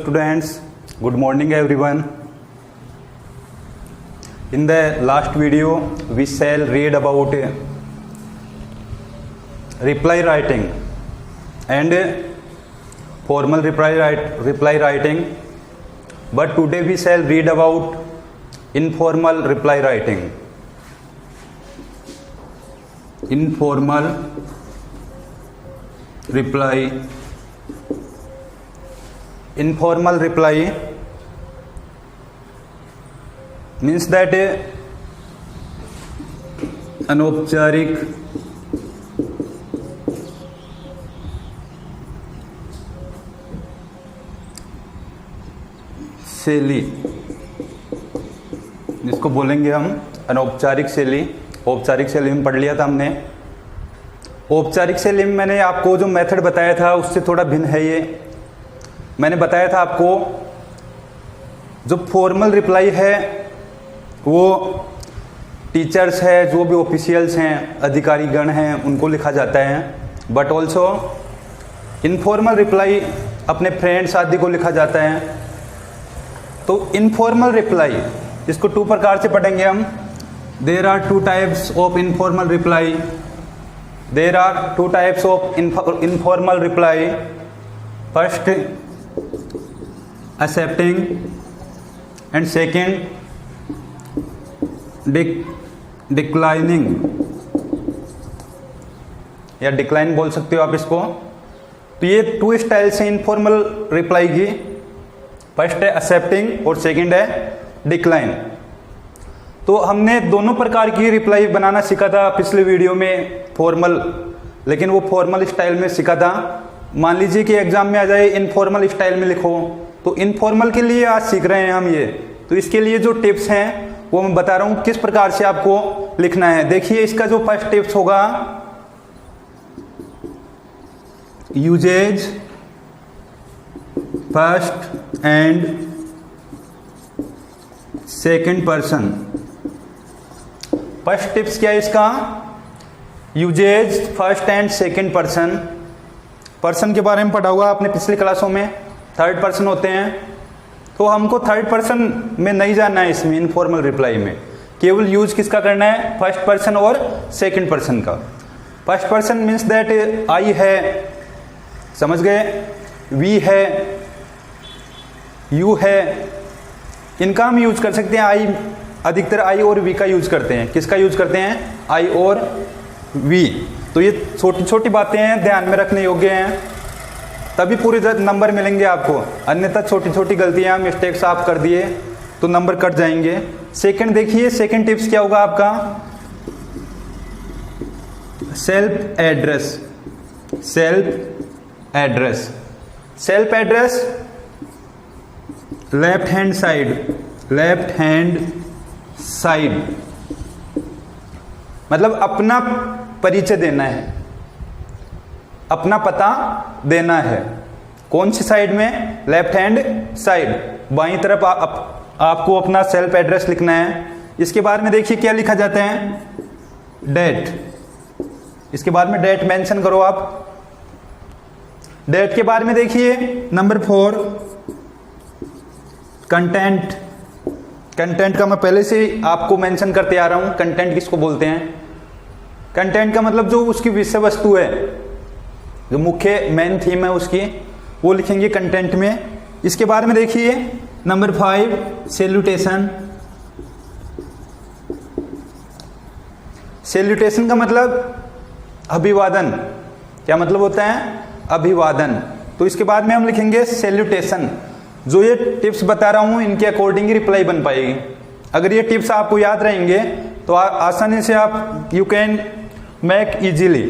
students, good morning everyone. In the last video we shall read about reply writing and formal reply writing, but today we shall read about informal reply writing. Informal reply means that अनौपचारिक शैली, जिसको बोलेंगे हम अनौपचारिक शैली। औपचारिक शैली में पढ़ लिया था हमने। औपचारिक शैली में मैंने आपको जो मेथड बताया था उससे थोड़ा भिन्न है ये। मैंने बताया था आपको जो फॉर्मल रिप्लाई है वो टीचर्स है, जो भी ऑफिशियल्स हैं, अधिकारी गण हैं, उनको लिखा जाता है। बट ऑल्सो इनफॉर्मल रिप्लाई अपने फ्रेंड्स आदि को लिखा जाता है। तो इनफॉर्मल रिप्लाई इसको 2 प्रकार से पढ़ेंगे हम। There are 2 types of informal reply. There are 2 types of informal reply. First accepting and second declining या डिक्लाइन बोल सकते हो आप इसको। तो ये 2 स्टाइल्स हैं इनफॉर्मल रिप्लाई की। फर्स्ट है एक्सेप्टिंग और सेकंड है डिक्लाइन। तो हमने दोनों प्रकार की रिप्लाई बनाना सीखा था पिछले वीडियो में, फॉर्मल, लेकिन वो फॉर्मल स्टाइल में सीखा था। मान लीजिए कि एग्जाम में आ जाए इनफॉर्मल स्टाइल में लिखो, तो इनफॉर्मल के लिए आज सीख रहे हैं हम ये। तो इसके लिए जो टिप्स हैं वो मैं बता रहा हूं किस प्रकार से आपको लिखना है। देखिए इसका जो फर्स्ट टिप्स होगा, uses first and second person. First tips क्या है इसका? Uses first and second person. Person के बारे में पढ़ा हुआ आपने पिछली क्लासों में। थर्ड पर्सन होते हैं, तो हमको थर्ड पर्सन में नहीं जाना है इसमें। इनफॉर्मल रिप्लाई में केवल यूज किसका करना है? फर्स्ट पर्सन और सेकंड पर्सन का। First person means that I है, समझ गए, वी है, यू है, इनका हम यूज कर सकते हैं। आई, अधिकतर आई और वी का यूज करते हैं। किसका यूज करते हैं? आई और वी। तो ये छोटी छोटी बातें हैं, ध्यान में रखने योग्य हैं, तभी पूरे नंबर मिलेंगे आपको। अन्यथा छोटी छोटी गलतियां, मिस्टेक्स आप कर दिए तो नंबर कट जाएंगे। सेकंड देखिए, सेकंड टिप्स क्या होगा आपका? Self address. Self address, self address left hand side, left hand side मतलब अपना परिचय देना है, अपना पता देना है। कौन सी साइड में? लेफ्ट हैंड साइड, बाईं तरफ आपको अपना सेल्फ एड्रेस लिखना है। इसके बाद में देखिए क्या लिखा जाता है? डेट। इसके बाद में डेट मेंशन करो आप। डेट के बाद में देखिए नंबर 4 कंटेंट। कंटेंट का मैं पहले से आपको मेंशन करते आ रहा हूं। कंटेंट किसको बोलते हैं? कंटेंट का मतलब जो उसकी विषय वस्तु है, जो मुख्य मेन थीम है उसकी, वो लिखेंगे कंटेंट में। इसके बाद में देखिए नंबर 5 सैल्यूटेशन। सैल्यूटेशन का मतलब अभिवादन। क्या मतलब होता है? अभिवादन। तो इसके बाद में हम लिखेंगे सैल्यूटेशन। जो ये टिप्स बता रहा हूं इनके अकॉर्डिंग ही रिप्लाई बन पाएगी। अगर ये टिप्स आपको याद रहेंगे तो आसानी से आप you can make easily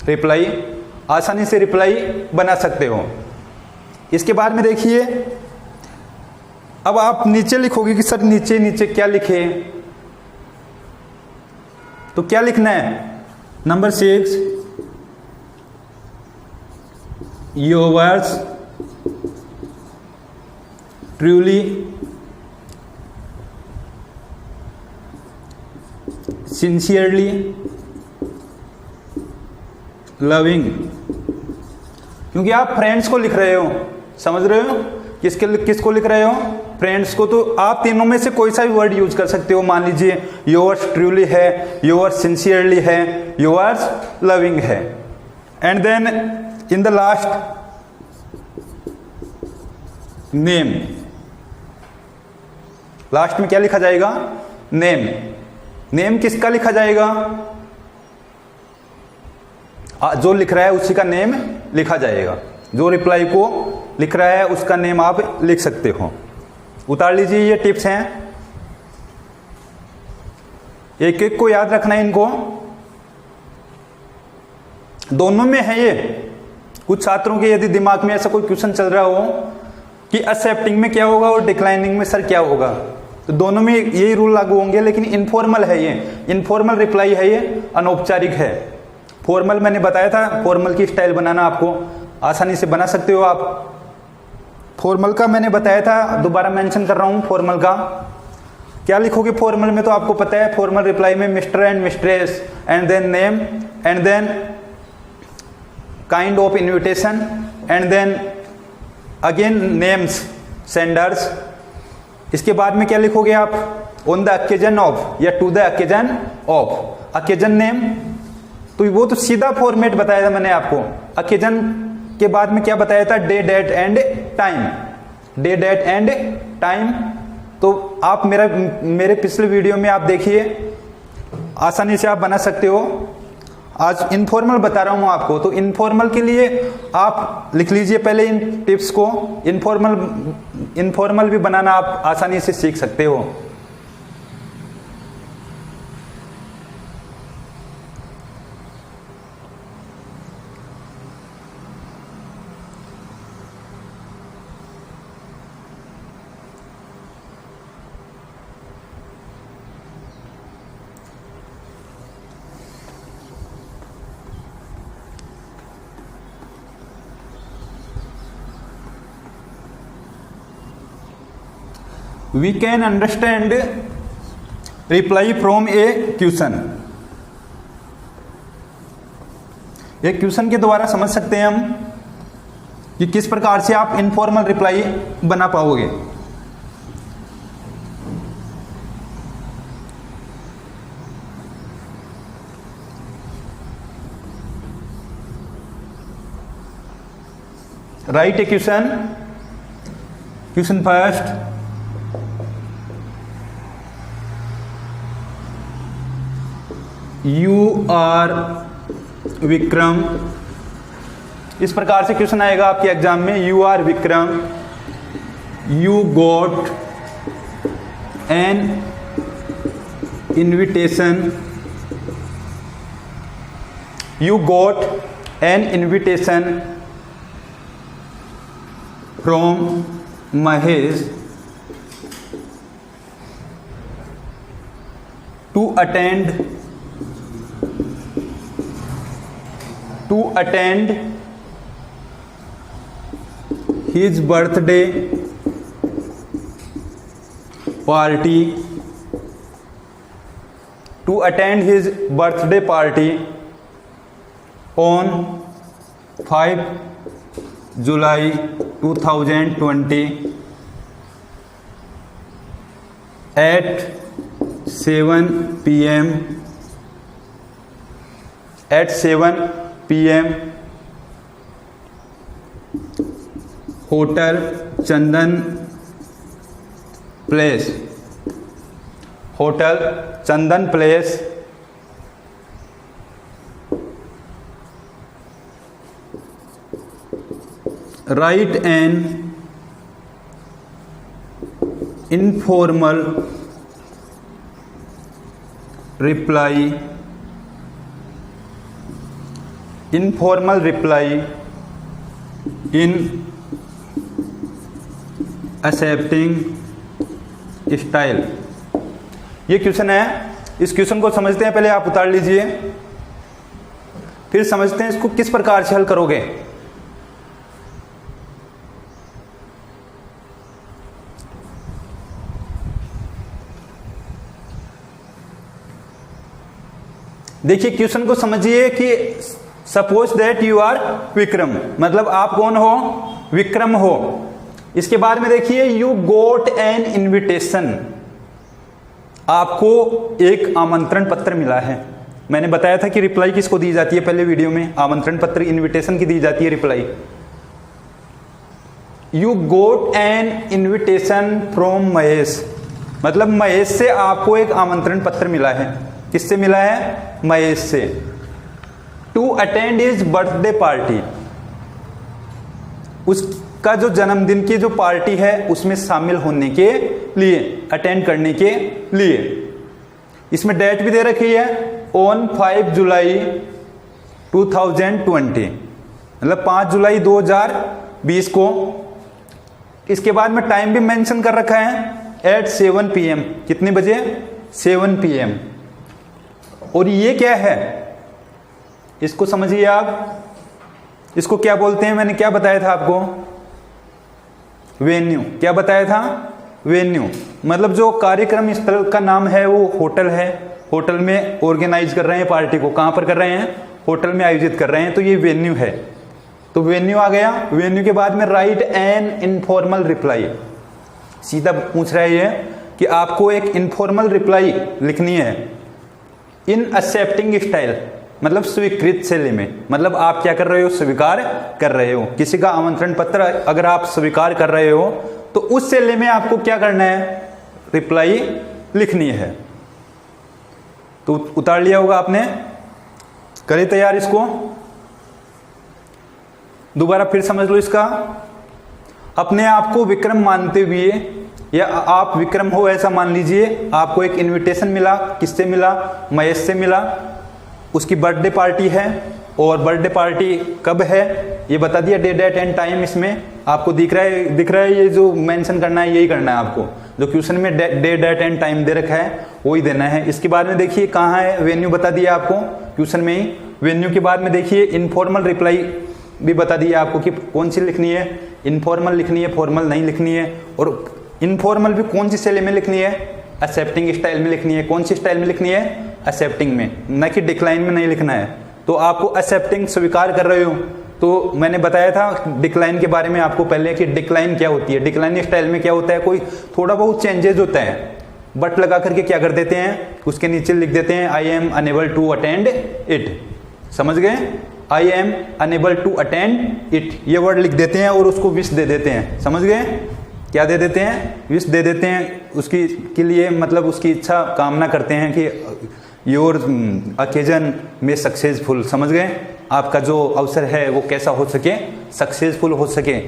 reply, आसानी से रिप्लाई बना सकते हो। इसके बाद में देखिए अब आप नीचे लिखोगे कि सर नीचे नीचे क्या लिखे, तो क्या लिखना है? Number 6 yours truly sincerely loving. क्योंकि आप फ्रेंड्स को लिख रहे हो, समझ रहे हो, किसको लिख रहे हो? फ्रेंड्स को। तो आप तीनों में से कोई सा भी वर्ड यूज कर सकते हो। मान लीजिए योर्स ट्रूली है, योर्स सिंसियरली है, योर्स लविंग है। And then in the last name. Last में क्या लिखा जाएगा? नेम। नेम किसका लिखा जाएगा? जो लिख रहा है उसी का नेम लिखा जाएगा। जो रिप्लाई को लिख रहा है उसका नेम आप लिख सकते हो। उतार लीजिए, ये टिप्स हैं, एक एक को याद रखना है इनको। दोनों में है ये। कुछ छात्रों के यदि दिमाग में ऐसा कोई क्वेश्चन चल रहा हो कि एक्सेप्टिंग में क्या होगा और डिक्लाइनिंग में सर क्या होगा, तो दोनों में यही रूल लागू होंगे। लेकिन इनफॉर्मल है ये, इनफॉर्मल रिप्लाई है ये, अनौपचारिक है। फॉर्मल मैंने बताया था, फॉर्मल की स्टाइल बनाना आपको आसानी से बना सकते हो आप। फॉर्मल का मैंने बताया था, दोबारा मेंशन कर रहा हूं। फॉर्मल का क्या लिखोगे? फॉर्मल में तो आपको पता है, फॉर्मल रिप्लाई में mister and mistress and then name and then kind of invitation and then again names senders. इसके बाद में क्या लिखोगे आप? ऑन द अकेजन ऑफ या to the occasion of. Occasion name तो वो तो सीधा फॉर्मेट बताया था मैंने आपको। अकेजन के बाद में क्या बताया था? Day date and time. Day date and time तो आप मेरे पिछले वीडियो में आप देखिए, आसानी से आप बना सकते हो। आज इनफॉर्मल बता रहा हूं आपको, तो इनफॉर्मल के लिए आप लिख लीजिए पहले इन टिप्स को। इनफॉर्मल भी बनाना आप आसानी से सीख सकते हो। We can understand reply from a question। एक क्वेश्चन के द्वारा समझ सकते हैं हम कि किस प्रकार से आप इनफॉर्मल रिप्लाई बना पाओगे। Write a question. Question first, you are Vikram. इस प्रकार से क्वेश्चन आएगा आपके एग्जाम में। You are Vikram, you got an invitation, you got an invitation from Mahesh to attend his birthday party, to attend his birthday party on 5 July 2020 at 7 p.m. Hotel Chandan place, hotel Chandan place. Right an informal reply, informal reply in accepting style. ये question है, इस question को समझते हैं। पहले आप उतार लीजिए, फिर समझते हैं इसको किस प्रकार से हल करोगे। देखिए क्वेश्चन को समझिए कि suppose that you are Vikram, मतलब आप कौन हो? विक्रम हो। इसके बाद में देखिए यू गोट एन इनविटेशन, आपको एक आमंत्रण पत्र मिला है। मैंने बताया था कि रिप्लाई किसको दी जाती है पहले वीडियो में, आमंत्रण पत्र इनविटेशन की दी जाती है reply. You got N invitation from Mahesh, मतलब महेश से आपको एक आमंत्रण पत्र मिला है। किससे मिला है? महेश से। To attend his birthday party, उसका जो जन्मदिन की जो पार्टी है उसमें शामिल होने के लिए, अटेंड करने के लिए। इसमें डेट भी दे रखी है ऑन 5 जुलाई 2020, मतलब 5 जुलाई 2020 को। इसके बाद में टाइम भी मेंशन कर रखा है एट 7 PM, कितने बजे? 7 PM। और ये क्या है इसको समझिए आप, इसको क्या बोलते हैं? मैंने क्या बताया था आपको? वेन्यू। क्या बताया था? वेन्यू। मतलब जो कार्यक्रम स्थल का नाम है वो होटल है, होटल में ऑर्गेनाइज कर रहे हैं पार्टी को। कहां पर कर रहे हैं? होटल में आयोजित कर रहे हैं, तो ये वेन्यू है। तो वेन्यू आ गया। वेन्यू के बाद में राइट एन इनफॉर्मल रिप्लाई, सीधा पूछ रहा है ये कि आपको एक इनफॉर्मल रिप्लाई लिखनी है इन एक्सेप्टिंग स्टाइल, मतलब स्वीकृत शैली में। मतलब आप क्या कर रहे हो? स्वीकार कर रहे हो। किसी का आमंत्रण पत्र अगर आप स्वीकार कर रहे हो तो उस शैली में आपको क्या करना है? रिप्लाई लिखनी है। तो उतार लिया होगा आपने, करें तैयार इसको। दोबारा फिर समझ लो इसका। अपने आप को विक्रम मानते हुए, या आप विक्रम हो ऐसा मान लीजिए, आपको एक इनविटेशन मिला। किससे मिला? महेश से मिला। उसकी बर्थडे पार्टी है, और बर्थडे पार्टी कब है ये बता दिया, डे डेट एंड टाइम इसमें आपको दिख रहा है। ये जो मेंशन करना है यही करना है आपको, जो क्वेश्चन में डे डेट एंड टाइम दे रखा है वही देना है। इसके बाद में देखिए कहाँ है? वेन्यू बता दिया आपको क्वेश्चन में ही। वेन्यू के बाद में देखिए इनफॉर्मल रिप्लाई भी बता दिया आपको कि कौन सी लिखनी है, इनफॉर्मल लिखनी है, फॉर्मल नहीं लिखनी है। और इनफॉर्मल भी कौन सी शैली में लिखनी है? एक्सेप्टिंग स्टाइल में लिखनी है। कौन सी स्टाइल में लिखनी है? एक्सेप्टिंग में, न कि डिक्लाइन में नहीं लिखना है। तो आपको एक्सेप्टिंग स्वीकार कर रहे हो। तो मैंने बताया था डिक्लाइन के बारे में आपको पहले कि डिक्लाइन क्या होती है। डिक्लाइन स्टाइल में क्या होता है? कोई थोड़ा बहुत चेंजेज होता है, बट लगा करके क्या कर देते हैं, उसके नीचे लिख देते हैं I am unable to attend it. समझ गए? I am unable to attend it, ये वर्ड लिख देते हैं और उसको विश दे देते हैं। समझ गए? क्या दे देते हैं? विश दे देते हैं उसकी के लिए, मतलब उसकी इच्छा कामना करते हैं कि योर अकेजन में सक्सेसफुल। समझ गए? आपका जो अवसर है वो कैसा हो सके? सक्सेसफुल हो सके,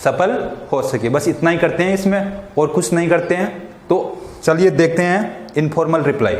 सफल हो सके। बस इतना ही करते हैं इसमें, और कुछ नहीं करते हैं। तो चलिए देखते हैं इनफॉर्मल रिप्लाई।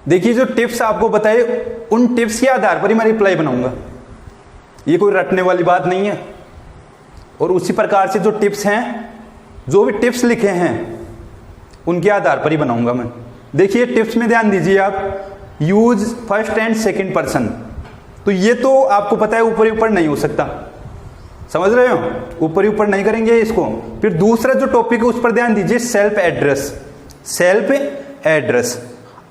देखिए जो टिप्स आपको बताए उन टिप्स के आधार पर ही मैं रिप्लाई बनाऊंगा, ये कोई रटने वाली बात नहीं है। और उसी प्रकार से जो टिप्स हैं, जो भी टिप्स लिखे हैं उनके आधार पर ही बनाऊंगा मैं। देखिए टिप्स में ध्यान दीजिए आप, use first and second person. तो ये तो आपको पता है ऊपर ही ऊपर नहीं हो सकता, समझ रहे हो? ऊपर ही ऊपर नहीं करेंगे इसको। फिर दूसरा जो टॉपिक है उस पर ध्यान दीजिए, सेल्फ एड्रेस। सेल्फ एड्रेस,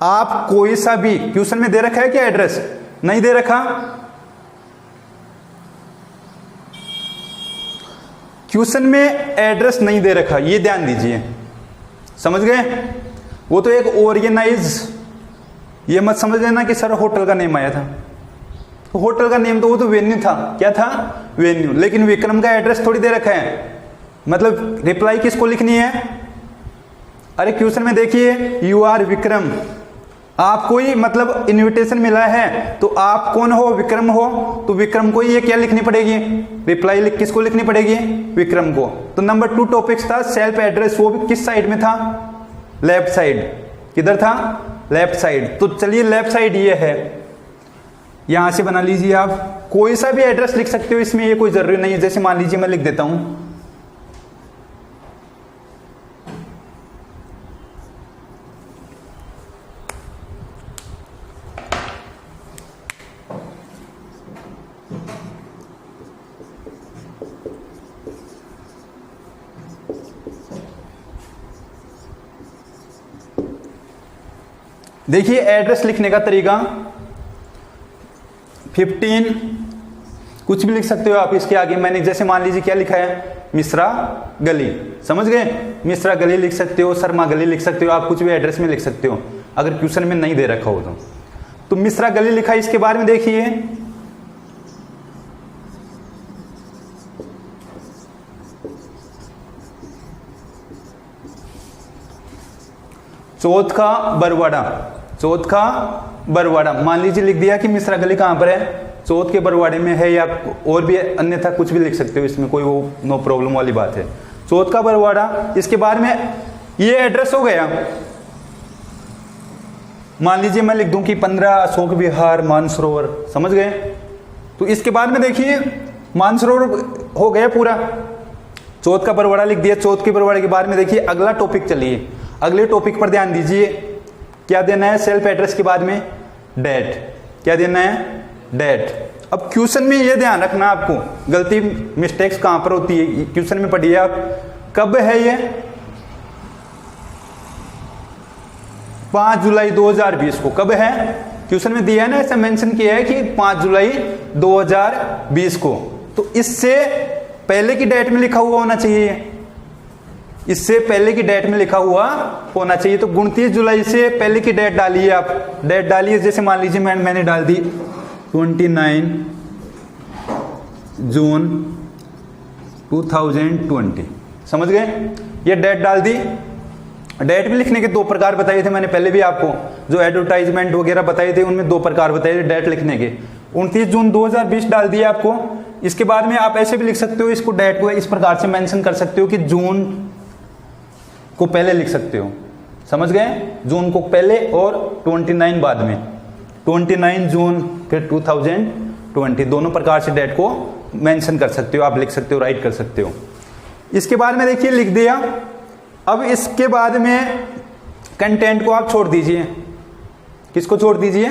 आप कोई सा भी क्वेश्चन में दे रखा है क्या एड्रेस? नहीं दे रखा। क्वेश्चन में एड्रेस नहीं दे रखा, ये ध्यान दीजिए। समझ गए? वो तो एक ऑर्गेनाइज, ये मत समझ लेना कि सर होटल का नेम आया था। तो होटल का नेम तो वो तो वेन्यू था। क्या था? वेन्यू। लेकिन विक्रम का एड्रेस थोड़ी दे रखा है। मतलब रिप्लाई किसको लिखनी है? अरे क्वेश्चन में देखिए, यू आर विक्रम, आपको ही मतलब इनविटेशन मिला है, तो आप कौन हो? विक्रम हो। तो विक्रम को ये क्या लिखनी पड़ेगी? रिप्लाई किसको लिखनी पड़ेगी? विक्रम को। तो नंबर 2 टॉपिक्स था सेल्फ एड्रेस, वो भी किस साइड में था? Left side. किधर था? Left side. तो चलिए लेफ्ट साइड ये है, यहां से बना लीजिए। आप कोई सा भी एड्रेस लिख सकते हो इसमें, ये कोई जरूरी नहीं है। जैसे मान लीजिए मैं लिख देता हूं, मैं लिख देता हूं 1 देखिए एड्रेस लिखने का तरीका 15 कुछ भी लिख सकते हो आप इसके आगे। मैंने जैसे मान लीजिए क्या लिखा है, मिश्रा गली, समझ गए, मिश्रा गली लिख सकते हो, शर्मा गली लिख सकते हो, आप कुछ भी एड्रेस में लिख सकते हो अगर क्वेश्चन में नहीं दे रखा हो तो मिश्रा गली लिखा है। इसके बारे में देखिए चौथ का बरवाड़ा, चौथ का बरवाड़ा मान लीजिए लिख दिया कि मिश्रा गली कहां पर है, चौथ के बरवाड़े में है, या और भी अन्यथा कुछ भी लिख सकते हो, इसमें कोई वो नो प्रॉब्लम वाली बात है। चौथ का बरवाड़ा, इसके बाद में ये एड्रेस हो गया। मान लीजिए मैं लिख दूं कि 15 अशोक विहार मानसरोवर, समझ गए। तो इसके बाद में देखिए मानसरोवर हो गया पूरा, चौथ का बरवाड़ा लिख दिया। चौथ के बरवाड़े के बाद में देखिए अगला टॉपिक चलिए, अगले टॉपिक पर ध्यान दीजिए। क्या देना है, सेल्फ एड्रेस के बाद में डेट, क्या देना है, डेट। अब क्वेश्चन में ये ध्यान रखना आपको, गलती मिस्टेक्स कहां पर होती है, क्वेश्चन में पढ़िए आप, कब है ये 5 जुलाई 2020 को, कब है, क्वेश्चन में दिया है ना, ऐसा मेंशन किया है कि 5 जुलाई 2020 को। तो इससे पहले की डेट में लिखा हुआ होना चाहिए, इससे पहले की डेट में लिखा हुआ होना चाहिए। तो 29 जुलाई से पहले की डेट डालिए आप, डेट डालिए। जैसे मान लीजिए मैंने डाल दी 29 जून 2020, समझ गए, ये डेट डाल दी। डेट भी लिखने के 2 प्रकार बताए थे मैंने पहले भी आपको, जो एडवर्टाइजमेंट वगैरह बताए थे उनमें 2 प्रकार बताए थे डेट लिखने के। 29 जून 2020 डाल दिया आपको। इसके बाद में आप ऐसे भी लिख सकते हो, इसको डेट को इस प्रकार से मेंशन कर सकते हो कि जून को पहले लिख सकते हो, समझ गए, जून को पहले और 29 बाद में, 29 जून फिर 2020, दोनों प्रकार से डेट को मेंशन कर सकते हो, आप लिख सकते हो, राइट कर सकते हो। इसके बाद में देखिए लिख दिया। अब इसके बाद में कंटेंट को आप छोड़ दीजिए, किसको छोड़ दीजिए,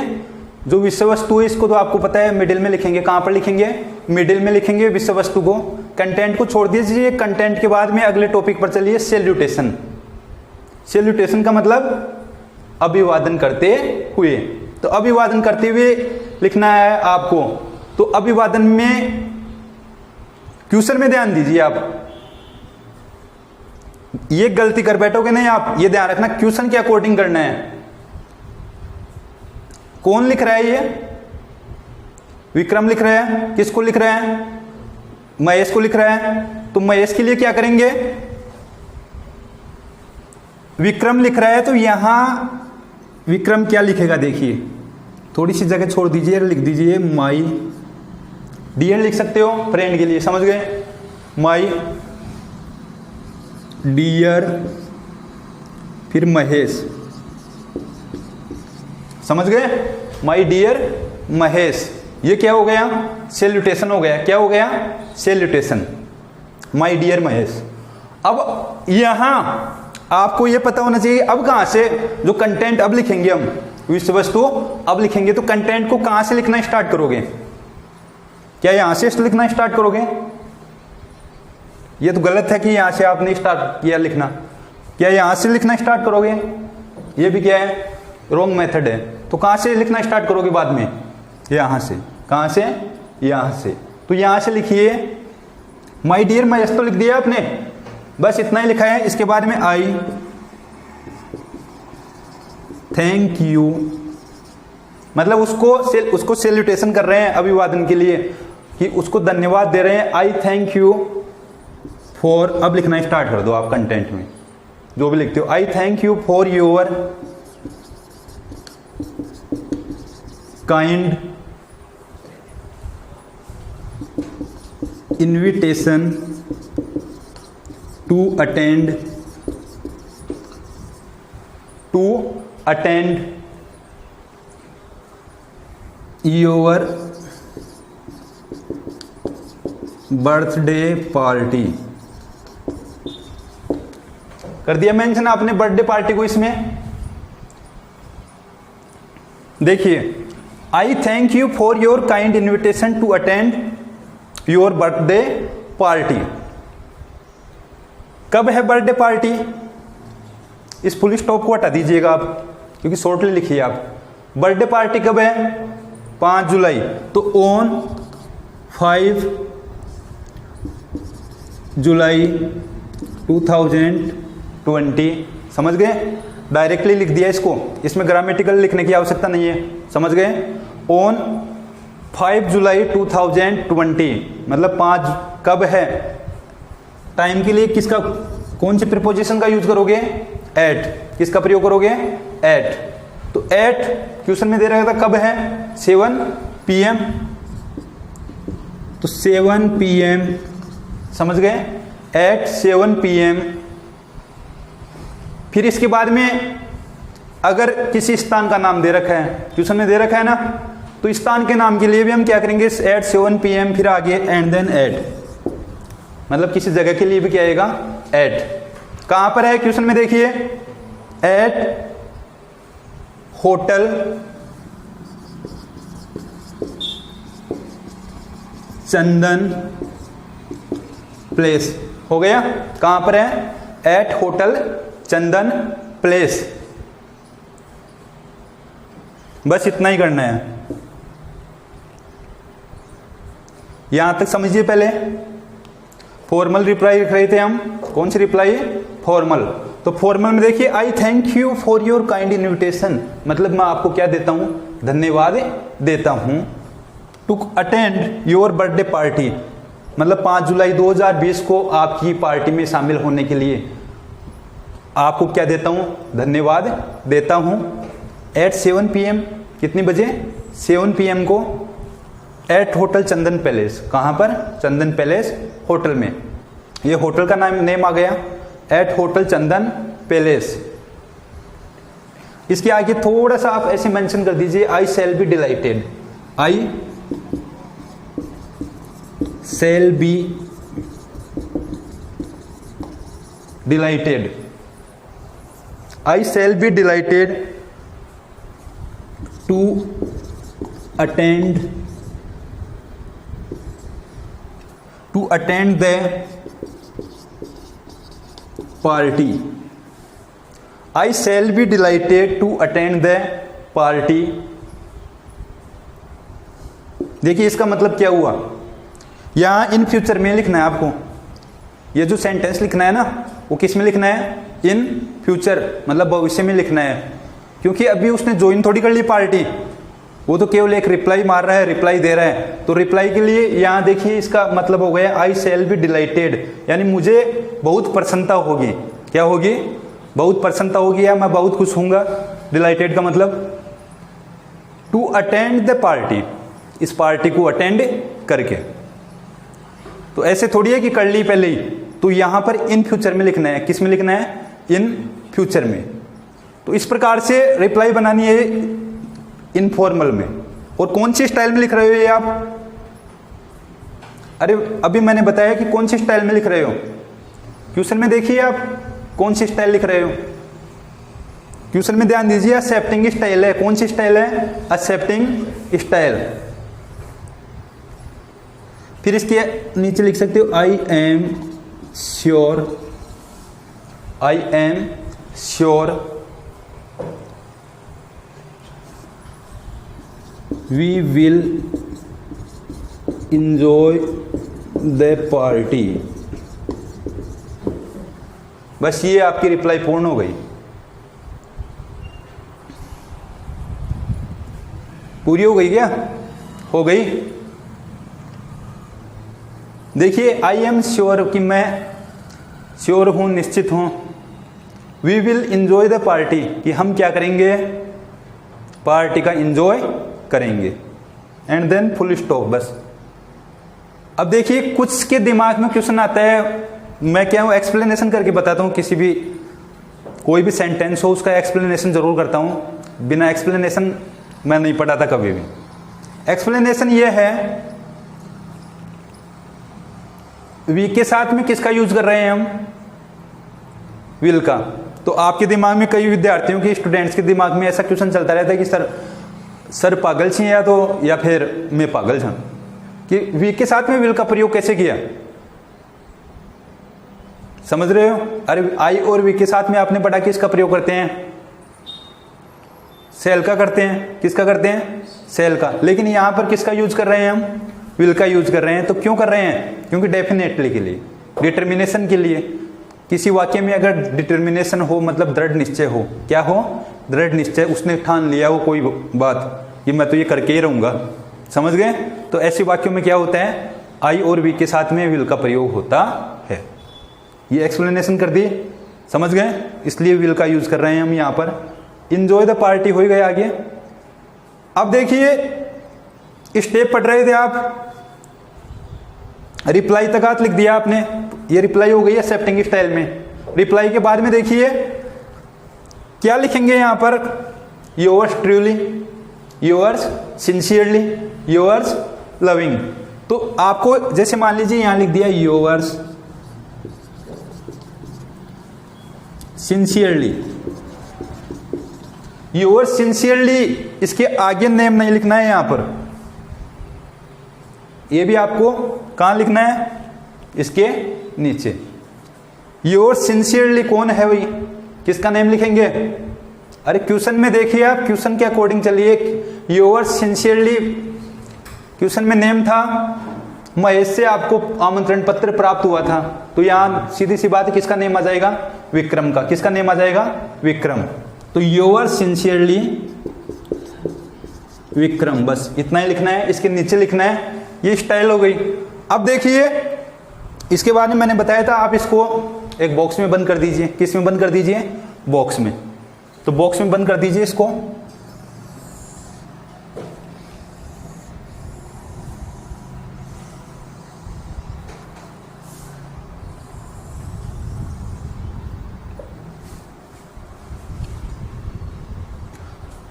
जो विषय वस्तु है इसको तो आपको पता है मिडिल में लिखेंगे, कहां पर लिखेंगे, मिडिल में लिखेंगे विषय वस्तु को। कंटेंट को छोड़ दीजिए। कंटेंट के बाद में अगले टॉपिक पर चलिए, सैल्यूटेशन। सैल्यूटेशन का मतलब अभिवादन करते हुए, तो अभिवादन करते हुए लिखना है आपको। तो अभिवादन में क्वेश्चन में ध्यान दीजिए आप, ये गलती कर बैठोगे नहीं आप, ये ध्यान रखना क्वेश्चन के अकॉर्डिंग करना है। कौन लिख रहा है, ये विक्रम लिख रहा है, किसको लिख रहा है, महेश को लिख रहा है। तो महेश के लिए क्या करेंगे, विक्रम लिख रहा है तो यहां विक्रम क्या लिखेगा, देखिए थोड़ी सी जगह छोड़ दीजिए, लिख दीजिए माई डियर, लिख सकते हो फ्रेंड के लिए, समझ गए, माई डियर, फिर महेश, समझ गए, माई डियर महेश। ये क्या हो गया, सैल्यूटेशन हो गया, क्या हो गया, सैल्यूटेशन, माई डियर महेश। अब यहां आपको ये पता होना चाहिए, अब कहां से जो कंटेंट अब लिखेंगे हम, विषय वस्तु अब लिखेंगे, तो कंटेंट को कहां से लिखना स्टार्ट करोगे, क्या यहां से लिखना स्टार्ट करोगे, ये तो गलत है कि यहां से आपने स्टार्ट किया लिखना, क्या यहां से लिखना स्टार्ट करोगे, ये भी क्या है, रॉन्ग मेथड है। तो कहां से लिखना स्टार्ट करोगे बाद में, यहां से, कहां से, यहां से। तो यहां से लिखिए, माई डियर महेश तो लिख दिया आपने, बस इतना ही लिखा है। इसके बाद में आई थैंक यू, मतलब उसको सैल्यूटेशन कर रहे हैं अभिवादन के लिए, कि उसको धन्यवाद दे रहे हैं। आई थैंक यू फॉर, अब लिखना स्टार्ट कर दो आप कंटेंट में जो भी लिखते हो, I thank you for your kind invitation to attend your birthday party. कर दिया मेंशन आपने बर्थडे पार्टी को इसमें। देखिए, I thank you for your kind invitation to attend your birthday party. कब है बर्थडे पार्टी, इस फुल स्टॉप को हटा दीजिएगा आप, क्योंकि शॉर्टली लिखिए आप। बर्थडे पार्टी कब है? 5 जुलाई। तो ऑन 5 जुलाई 2020, समझ गए? डायरेक्टली लिख दिया इसको, इसमें ग्रामेटिकल लिखने की आवश्यकता नहीं है, समझ गए? ऑन 5 जुलाई 2020 मतलब 5 कब है? टाइम के लिए किसका, कौन से प्रीपोजिशन का यूज करोगे? एट। किसका प्रयोग करोगे? एट। तो एट क्वेश्चन में दे रखा था कब है? 7 PM। तो 7 PM, समझ गए? At 7 PM। फिर इसके बाद में अगर किसी स्थान का नाम दे रखा है, क्वेश्चन में दे रखा है ना, तो स्थान के नाम के लिए भी हम क्या करेंगे? एट 7 PM, फिर आगे एंड देन एट, मतलब किसी जगह के लिए भी क्या आएगा? एट। कहां पर है क्वेश्चन में? देखिए, एट होटल चंदन प्लेस। हो गया? कहां पर है? एट होटल चंदन प्लेस। बस इतना ही करना है, यहां तक समझिए। पहले फॉर्मल रिप्लाई लिख रहे थे हम, कौन सी रिप्लाई? फॉर्मल। तो फॉर्मल में देखिए, I thank you for your kind invitation, मतलब मैं आपको क्या देता हूं? धन्यवाद देता हूं। To attend your birthday party, मतलब 5 जुलाई 2020 को आपकी पार्टी में शामिल होने के लिए आपको क्या देता हूं? धन्यवाद देता हूं। एट 7 PM, कितनी बजे? 7 PM को एट होटल चंदन पैलेस। कहां पर? चंदन पैलेस होटल में। ये होटल का नेम आ गया, एट होटल चंदन पैलेस। इसके आगे थोड़ा सा आप ऐसे मेंशन कर दीजिए, I shall be delighted. I shall be delighted. I shall be delighted to attend the party. I shall be delighted to attend the party. देखिए इसका मतलब क्या हुआ? यहां इन फ्यूचर में लिखना है आपको। ये जो सेंटेंस लिखना है ना, वो किस में लिखना है? इन फ्यूचर, मतलब भविष्य में लिखना है। क्योंकि अभी उसने ज्वाइन थोड़ी कर ली पार्टी, वो तो केवल एक रिप्लाई मार रहा है, रिप्लाई दे रहा है। तो रिप्लाई के लिए यहां देखिए इसका मतलब हो गया आई शैल बी डिलाइटेड, यानी मुझे बहुत प्रसन्नता होगी। क्या होगी? बहुत प्रसन्नता होगी, या मैं बहुत खुश हूंगा। डिलाइटेड का मतलब टू अटेंड द पार्टी, इस पार्टी को अटेंड करके। तो ऐसे थोड़ी है कि कर ली पहले ही, तो यहां पर इन फ्यूचर में लिखना है। किस में लिखना है? इन फ्यूचर में। तो इस प्रकार से रिप्लाई बनानी है इनफॉर्मल में। और कौन सी स्टाइल में लिख रहे हो ये आप? अरे अभी मैंने बताया कि कौन सी स्टाइल में लिख रहे हो। क्वेश्चन में देखिए आप कौन सी स्टाइल लिख रहे हो। क्वेश्चन में ध्यान दीजिए, एक्सेप्टिंग स्टाइल है। कौन सी स्टाइल है? Accepting style. फिर इसके नीचे लिख सकते हो I am sure, I am sure we will enjoy the party। बस ये आपकी रिप्लाई पूर्ण हो गई, पूरी हो गई। क्या हो गई? देखिए आई एम श्योर कि मैं श्योर हूं, निश्चित हूं। We will enjoy the party कि हम क्या करेंगे? पार्टी का इंजॉय करेंगे। एंड देन फुल स्टॉप, बस। अब देखिए कुछ के दिमाग में क्वेश्चन आता है, मैं क्या हूं एक्सप्लेनेशन करके बताता हूं। किसी भी कोई भी सेंटेंस हो उसका एक्सप्लेनेशन जरूर करता हूं। बिना एक्सप्लेनेशन मैं नहीं पढ़ाता कभी भी। एक्सप्लेनेशन ये है, वी के साथ में किसका यूज कर रहे हैं हम? विल का। तो आपके दिमाग में, कई विद्यार्थियों के, स्टूडेंट्स के दिमाग में ऐसा क्वेश्चन चलता रहता है कि सर पागल छी या फिर मैं पागल छूं कि वी के साथ में विल का प्रयोग कैसे किया? समझ रहे हो? अरे आई और वी के साथ में आपने पढ़ा कि इसका प्रयोग करते हैं। सेल का करते हैं, किसका करते हैं, सेल का। लेकिन यहां पर किसका यूज कर रहे हैं हम, विल का यूज कर रहे हैं। तो क्यों कर रहे हैं, क्योंकि डेफिनेटली के लिए, डिटर्मिनेशन के लिए। किसी वाक्य में अगर डिटर्मिनेशन हो मतलब दृढ़ निश्चय हो, क्या हो, दृढ़ निश्चय, उसने ठान लिया वो कोई बात कि मैं तो ये करके ही रहूंगा, समझ गए। तो ऐसे वाक्यों में क्या होता है, आई और वी के साथ में विल का प्रयोग होता है। ये एक्सप्लेनेशन कर दी, समझ गए, इसलिए विल का यूज कर रहे हैं हम यहां पर। इंजॉय द पार्टी हो गए आगे। अब देखिए स्टेप पढ़ रहे थे आप, रिप्लाई तक हाथ लिख दिया आपने, ये रिप्लाई हो गई एक्सेप्टिंग स्टाइल में। रिप्लाई के बाद में देखिए क्या लिखेंगे यहां पर, yours truly, yours sincerely, yours loving. तो आपको जैसे मान लीजिए यहां लिख दिया योर्स सिंसियरली, योर्स सिंसियरली, इसके आगे नेम नहीं लिखना है यहां पर, ये भी आपको कहां लिखना है, इसके नीचे। योर्स सिंसियरली कौन है भाई, किसका नेम लिखेंगे। अरे क्वेश्चन में देखिए आप, क्वेश्चन के अकॉर्डिंग चलिए। योर्स सिंसियरली क्वेश्चन में नेम था, महेश से आपको आमंत्रण पत्र प्राप्त हुआ था, तो यहां सीधी सी बात है किसका नेम आ जाएगा, विक्रम का। किसका नेम आ जाएगा, विक्रम। तो योर्स सिंसियरली विक्रम, बस इतना ही लिखना है, इसके नीचे लिखना है। ये स्टाइल हो गई। अब देखिए इसके बाद में मैंने बताया था आप इसको एक बॉक्स में बंद कर दीजिए। किस में बंद कर दीजिए, बॉक्स में। तो बॉक्स में बंद कर दीजिए इसको।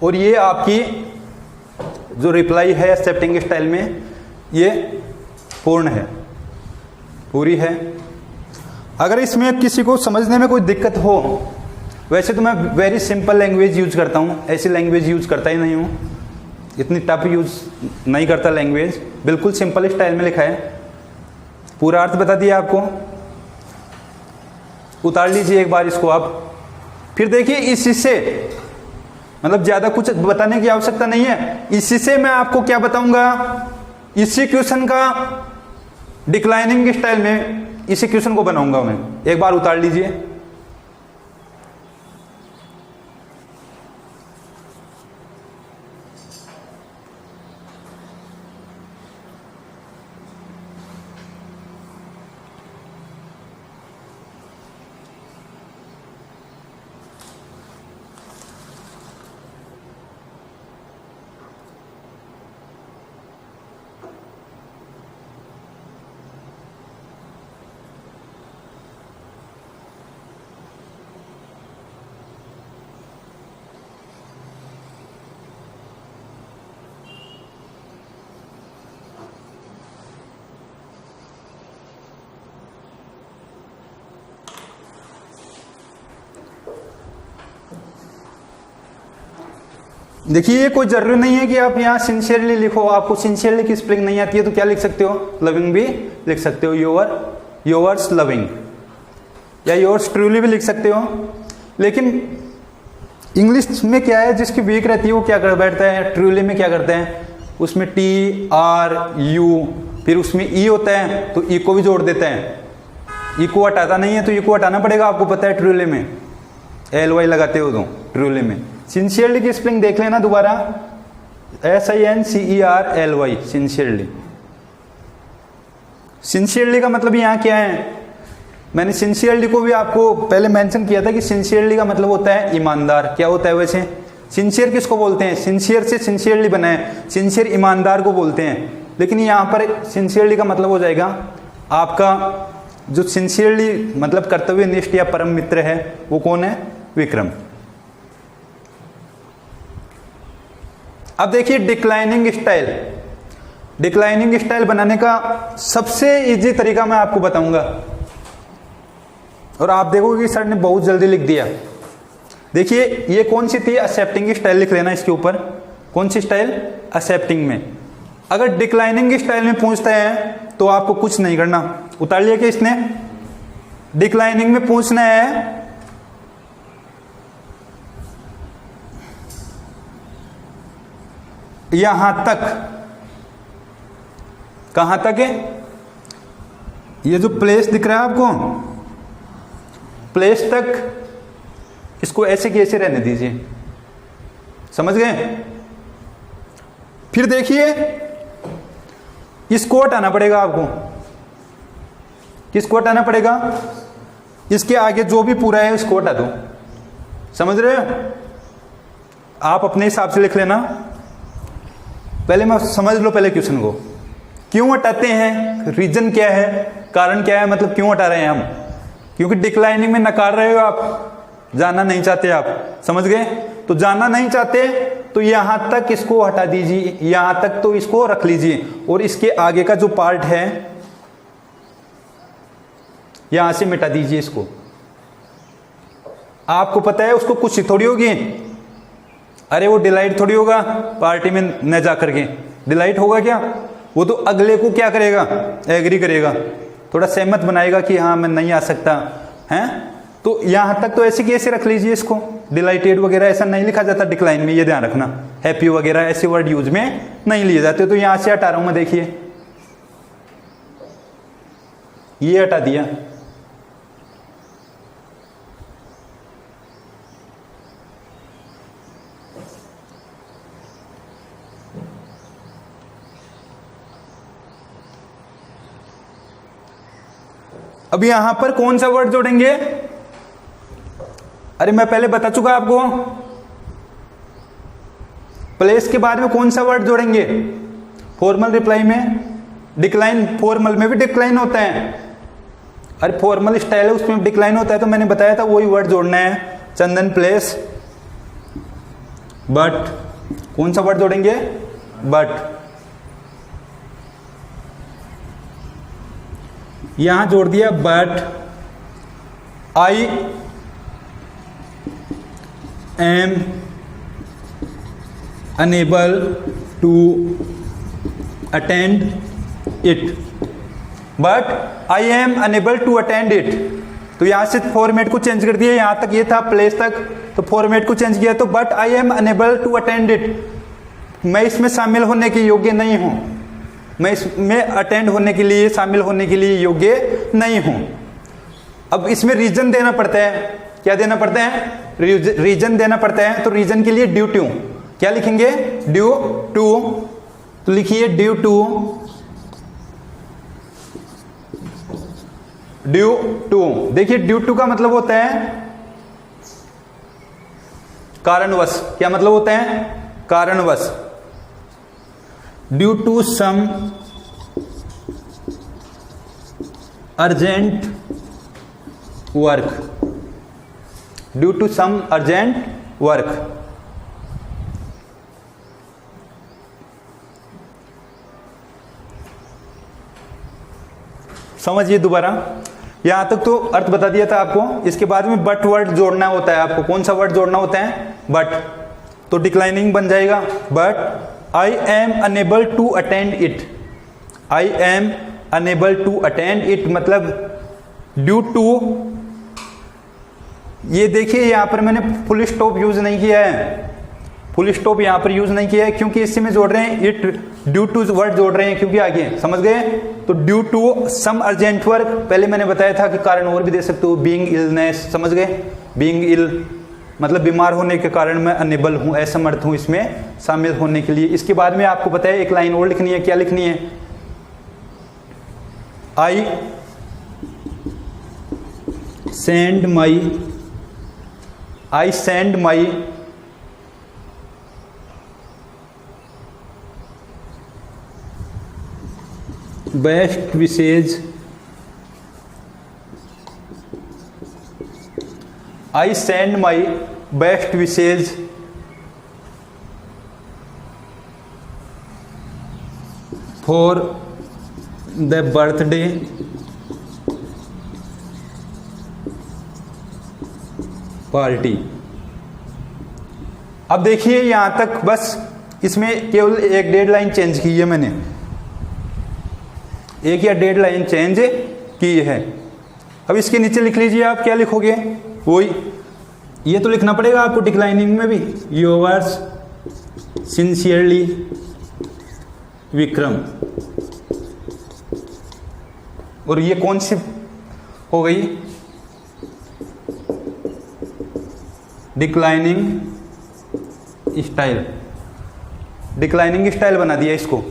और ये आपकी जो रिप्लाई है एक्सेप्टिंग स्टाइल में, ये पूर्ण है, पूरी है। अगर इसमें किसी को समझने में कोई दिक्कत हो, वैसे तो मैं वेरी सिंपल लैंग्वेज यूज करता हूँ, ऐसी लैंग्वेज यूज करता ही नहीं हूँ, इतनी टफ यूज नहीं करता लैंग्वेज, बिल्कुल सिंपल स्टाइल में लिखा है, पूरा अर्थ बता दिया आपको। उतार लीजिए एक बार इसको आप। फिर देखिए इसी से, मतलब ज्यादा कुछ बताने की आवश्यकता नहीं है, इसी से मैं आपको क्या बताऊंगा, इसी क्वेश्चन का डिक्लाइनिंग स्टाइल में इसी क्वेश्चन को बनाऊंगा मैं। एक बार उतार लीजिए। देखिए ये कोई जरूरी नहीं है कि आप यहाँ सिंसियरली लिखो, आपको सिंसियरली की स्पेलिंग नहीं आती है तो क्या लिख सकते हो, लविंग भी लिख सकते हो, योर्स लविंग, या योर्स ट्रूली भी लिख सकते हो। लेकिन इंग्लिश में क्या है, जिसकी वीक रहती है वो क्या कर बैठता है, ट्रूली में क्या करते हैं, उसमें टी आर यू, फिर उसमें ई होता है तो ई को भी जोड़ देते हैं, ई को हटाता नहीं है तो ई को हटाना पड़ेगा, आपको पता है ट्रूली में एल वाई लगाते हो तो ट्रूली में। सिंसियरली की स्पेलिंग देख लेना दोबारा, SINCERLY, सिंसियरली। सिंसियरली का मतलब यहाँ क्या है, मैंने सिंसियरली को भी आपको पहले मेंशन किया था कि सिंसियरली का मतलब होता है ईमानदार। क्या होता है वैसे, सिंसियर किसको बोलते हैं, सिंसियर से सिंसियरली बना है, सिंसियर ईमानदार को बोलते हैं। लेकिन यहाँ पर सिंसियरली का मतलब हो जाएगा आपका जो सिंसियरली मतलब कर्तव्यनिष्ठ या परम मित्र है वो कौन है, विक्रम। अब देखिए डिक्लाइनिंग स्टाइल, डिक्लाइनिंग स्टाइल बनाने का सबसे इजी तरीका मैं आपको बताऊंगा, और आप देखोगे कि सर ने बहुत जल्दी लिख दिया। देखिए ये कौन सी थी, एक्सेप्टिंग स्टाइल लिख लेना इसके ऊपर। कौन सी स्टाइल, एक्सेप्टिंग में। अगर डिक्लाइनिंग स्टाइल में पूछता है तो आपको कुछ नहीं करना, उतार लिया कि इसने, डिक्लाइनिंग में पूछना है यहां तक, कहां तक है? ये जो प्लेस दिख रहा है आपको, प्लेस तक, इसको ऐसे की ऐसे रहने दीजिए, समझ गए? फिर देखिए इसको हटाना पड़ेगा आपको। किसको हटाना पड़ेगा? इसके आगे जो भी पूरा है इसको हटा दो, समझ रहे हो? आप अपने हिसाब से लिख लेना। पहले मैं समझ लो पहले क्वेश्चन को, क्यों हटाते हैं, रीजन क्या है, कारण क्या है, मतलब क्यों हटा रहे हैं हम? क्योंकि डिक्लाइनिंग में नकार रहे हो आप, जाना नहीं चाहते आप, समझ गए? तो जाना नहीं चाहते तो यहां तक इसको हटा दीजिए, यहां तक तो इसको रख लीजिए, और इसके आगे का जो पार्ट है यहां से मिटा दीजिए इसको। आपको पता है उसको कुछ थोड़ी होगी, अरे वो डिलाइट थोड़ी होगा पार्टी में न जा करके, डिलाइट होगा क्या? वो तो अगले को क्या करेगा, एग्री करेगा, थोड़ा सहमत बनाएगा कि हाँ मैं नहीं आ सकता हैं। तो यहां तक तो ऐसे कैसे रख लीजिए इसको, डिलाइटेड वगैरह ऐसा नहीं लिखा जाता डिक्लाइन में, ये ध्यान रखना। हैप्पी वगैरह ऐसे वर्ड यूज में नहीं लिए जाते। तो यहां से हटा रहा हूं मैं, देखिए ये हटा दिया। अब यहां पर कौन सा वर्ड जोड़ेंगे? अरे मैं पहले बता चुका आपको, प्लेस के बाद में कौन सा वर्ड जोड़ेंगे? फॉर्मल रिप्लाई में डिक्लाइन, फॉर्मल में भी डिक्लाइन होता है, अरे फॉर्मल स्टाइल है उसमें डिक्लाइन होता है, तो मैंने बताया था वही वर्ड जोड़ना है। चंदन प्लेस बट, कौन सा वर्ड जोड़ेंगे? बट। यहां जोड़ दिया but I am unable to attend it, but I am unable to attend it. तो यहां से फॉर्मेट को चेंज कर दिया, यहां तक ये था प्लेस तक, तो फॉर्मेट को चेंज किया, तो but I am unable to attend it, मैं इसमें शामिल होने के योग्य नहीं हूं, मैं इसमें अटेंड होने के लिए, शामिल होने के लिए योग्य नहीं हूं। अब इसमें रीजन देना पड़ता है, क्या देना पड़ता है? रीजन देना पड़ता है। तो रीजन के लिए ड्यू टू, क्या लिखेंगे? ड्यू टू, तो लिखिए ड्यू टू, ड्यू टू। देखिए ड्यू टू का मतलब होता है कारणवश, क्या मतलब होता है? कारणवश। Due to some urgent work, due to some urgent work. समझिए दोबारा, यहां तक तो अर्थ बता दिया था आपको। इसके बाद में बट वर्ड जोड़ना होता है आपको। कौन सा वर्ड जोड़ना होता है? बट। तो डिक्लाइनिंग बन जाएगा but I am unable to attend it, I am unable to attend it मतलब ड्यू टू। ये देखिए यहां पर मैंने फुल स्टॉप यूज नहीं किया है, फुल स्टॉप यहां पर यूज नहीं किया है क्योंकि इसी में जोड़ रहे हैं इट, ड्यू टू वर्ड जोड़ रहे हैं क्योंकि आगे, समझ गए? तो due to some urgent work, पहले मैंने बताया था कि कारण और भी दे सकते हो, बीइंग इलनेस, समझ गए? बीइंग इल मतलब बीमार होने के कारण मैं अनेबल हूं, असमर्थ हूं इसमें शामिल होने के लिए। इसके बाद में आपको पता है एक लाइन और लिखनी है, क्या लिखनी है? I send my best wishes, I send my best wishes for the birthday party. अब देखिए यहां तक बस, इसमें केवल एक डेढ़ लाइन चेंज की है मैंने, एक या डेढ़ लाइन चेंज की है। अब इसके नीचे लिख लीजिए आप, क्या लिखोगे? वही, ये तो लिखना पड़ेगा आपको डिक्लाइनिंग में भी, योर्स सिंसियरली विक्रम। और ये कौन सी हो गई? Declining style. डिक्लाइनिंग स्टाइल बना दिया इसको।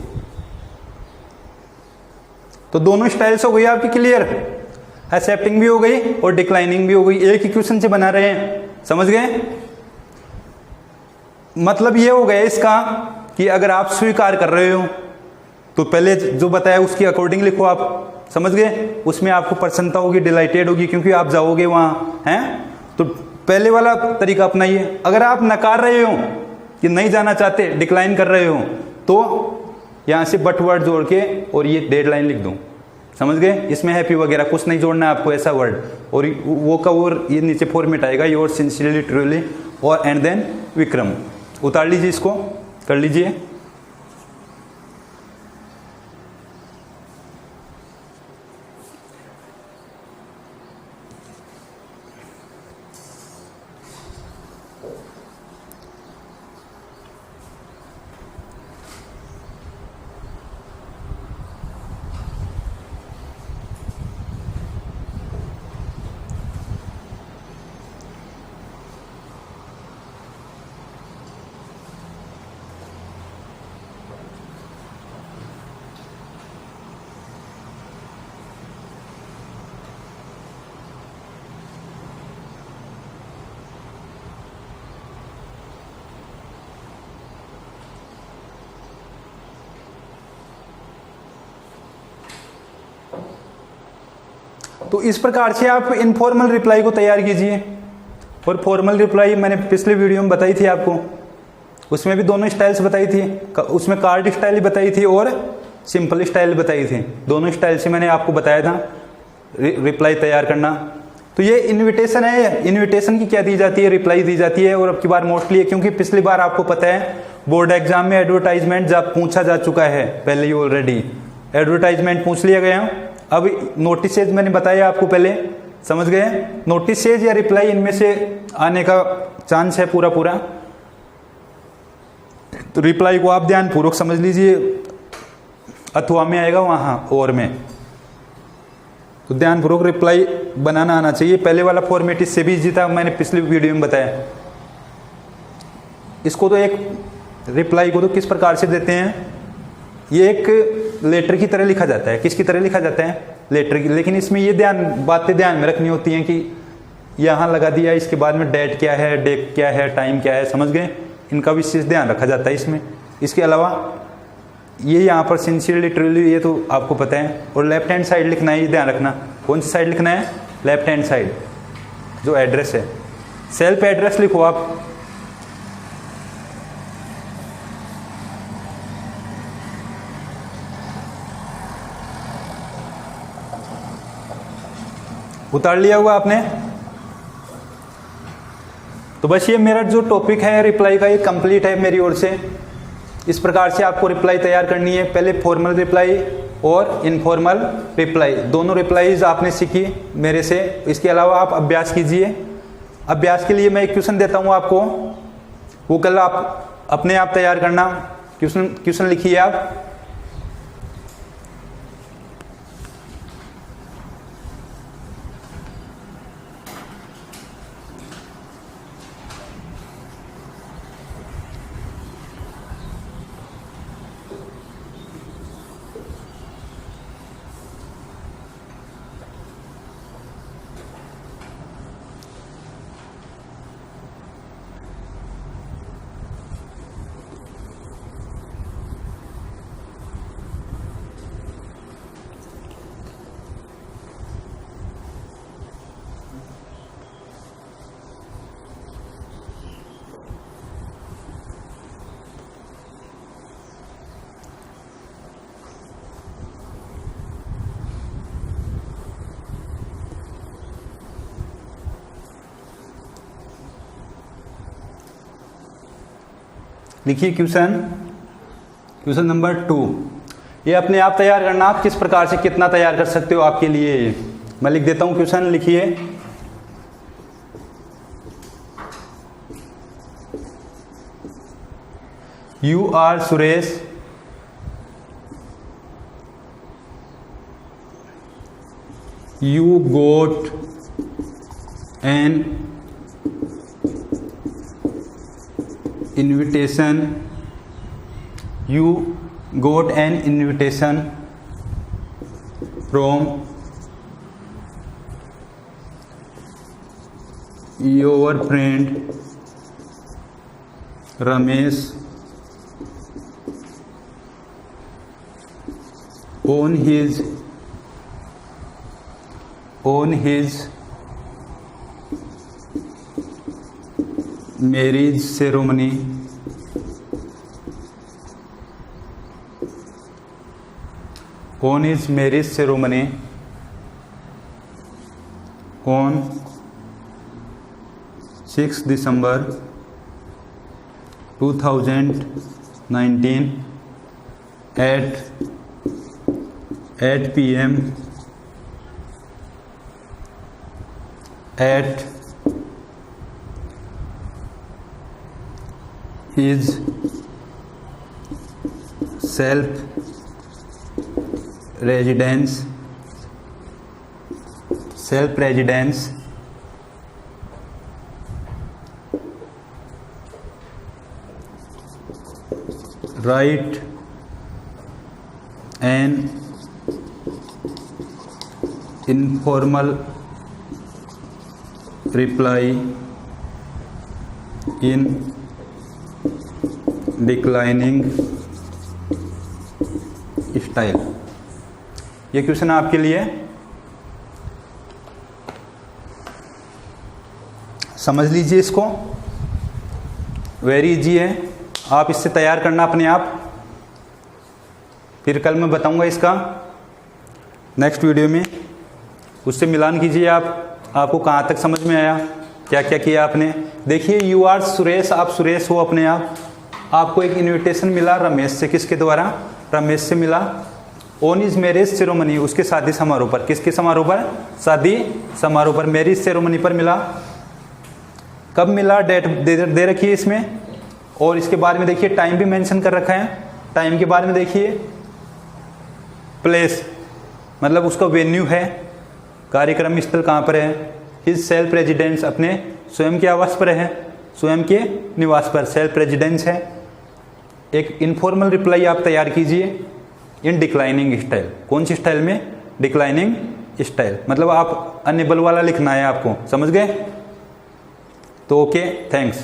तो दोनों स्टाइल्स हो गई आपकी क्लियर, एक्सेप्टिंग भी हो गई और डिक्लाइनिंग भी हो गई, एक इक्वेशन से बना रहे हैं, समझ गए? मतलब ये हो गया इसका कि अगर आप स्वीकार कर रहे हो तो पहले जो बताया उसके अकॉर्डिंग लिखो आप, समझ गए? उसमें आपको प्रसन्नता होगी, डिलाइटेड होगी, क्योंकि आप जाओगे वहाँ, हैं? तो पहले वाला तरीका अपनाइए। अगर आप नकार रहे हो कि नहीं जाना चाहते, डिक्लाइन कर रहे हो, तो यहाँ से बट वर्ड जोड़ के और ये डेडलाइन लिख दूँ, समझ गए? इसमें हैप्पी वगैरह कुछ नहीं जोड़ना है आपको, ऐसा वर्ड, और वो का और ये नीचे फॉर्मेट आएगा, योर सिंसियरली ट्रूली और एंड देन विक्रम। उतार लीजिए, इसको कर लीजिए। तो इस प्रकार से आप इनफॉर्मल रिप्लाई को तैयार कीजिए। और फॉर्मल रिप्लाई मैंने पिछले वीडियो में बताई थी आपको, उसमें भी दोनों स्टाइल्स बताई थी, उसमें कार्ड स्टाइल बताई थी और सिंपल स्टाइल बताई थी। दोनों स्टाइल से मैंने आपको बताया था रिप्लाई तैयार करना। तो ये इनविटेशन है, इनविटेशन की क्या दी जाती है? रिप्लाई दी जाती है। और अब की बार मोस्टली है, क्योंकि पिछली बार आपको पता है बोर्ड एग्जाम में एडवर्टाइजमेंट जब पूछा जा चुका है पहले ही, ऑलरेडी एडवर्टाइजमेंट पूछ लिया गया। अब नोटिसेज मैंने बताया आपको पहले, समझ गए? नोटिसेज या रिप्लाई इनमें से आने का चांस है पूरा पूरा। तो रिप्लाई को आप ध्यानपूर्वक समझ लीजिए, अथवा में आएगा वहां और में, तो ध्यानपूर्वक रिप्लाई बनाना आना चाहिए। पहले वाला फॉर्मेट इससे भी इजी था, मैंने पिछले वीडियो में बताया। इसको तो एक रिप्लाई को तो किस प्रकार से देते हैं, ये एक लेटर की तरह लिखा जाता है। किसकी तरह लिखा जाता है? लेटर की। लेकिन इसमें ये बातें ध्यान में रखनी होती हैं कि यहाँ लगा दिया, इसके बाद में डेट क्या है, डेट क्या है, टाइम क्या है, समझ गए? इनका विशेष ध्यान रखा जाता है इसमें। इसके अलावा ये यहाँ पर सिंसियरली ट्रूली, ये तो आपको पता है। और लेफ्ट हैंड साइड लिखना है, ये ध्यान रखना। कौन सी साइड लिखना है? लेफ्ट हैंड साइड, जो एड्रेस है। सेल्फ एड्रेस लिखो आप। उतार लिया होगा आपने। तो बस ये मेरा जो टॉपिक है रिप्लाई का, ये कंप्लीट है मेरी ओर से। इस प्रकार से आपको रिप्लाई तैयार करनी है। पहले फॉर्मल रिप्लाई और इनफॉर्मल रिप्लाई, दोनों रिप्लाईज आपने सीखी मेरे से। इसके अलावा आप अभ्यास कीजिए। अभ्यास के लिए मैं एक क्वेश्चन देता हूँ आपको, वो कल आप अपने आप तैयार करना। क्वेश्चन लिखिए आप। लिखिए क्वेश्चन नंबर 2। ये अपने आप तैयार करना, आप किस प्रकार से कितना तैयार कर सकते हो आपके लिए। मैं लिख देता हूं क्वेश्चन, लिखिए। You are Suresh you got an invitation from your friend Ramesh on his marriage ceremony on 6 December 2019 at 8 p.m. at his self-residence write an informal reply in declining style। ये क्वेश्चन है आपके लिए, समझ लीजिए इसको, वेरी इजी है, आप इससे तैयार करना अपने आप। फिर कल मैं बताऊंगा इसका नेक्स्ट वीडियो में, उससे मिलान कीजिए आपको कहाँ तक समझ में आया, क्या क्या किया आपने। देखिए यू आर सुरेश, आप सुरेश हो अपने आप, आपको एक इनविटेशन मिला रमेश से, किसके द्वारा, रमेश से मिला, ऑन इज मैरिज सेरेमनी, उसके शादी समारोह पर, किसके समारोह पर, शादी समारोह पर, मैरिज सेरेमनी पर मिला। कब मिला, डेट दे रखी है इसमें, और इसके बारे में देखिए टाइम भी मेंशन कर रखा है। टाइम के बारे में देखिए, प्लेस मतलब उसका वेन्यू है, कार्यक्रम स्थल कहाँ पर है, हिज सेल्फ रेजिडेंस, अपने स्वयं के आवास पर है, स्वयं के निवास पर सेल्फ रेजिडेंस है। एक इनफॉर्मल रिप्लाई आप तैयार कीजिए इन डिक्लाइनिंग स्टाइल। कौन सी स्टाइल में, डिक्लाइनिंग स्टाइल, मतलब आप अनेबल वाला लिखना है आपको, समझ गए। तो ओके, थैंक्स।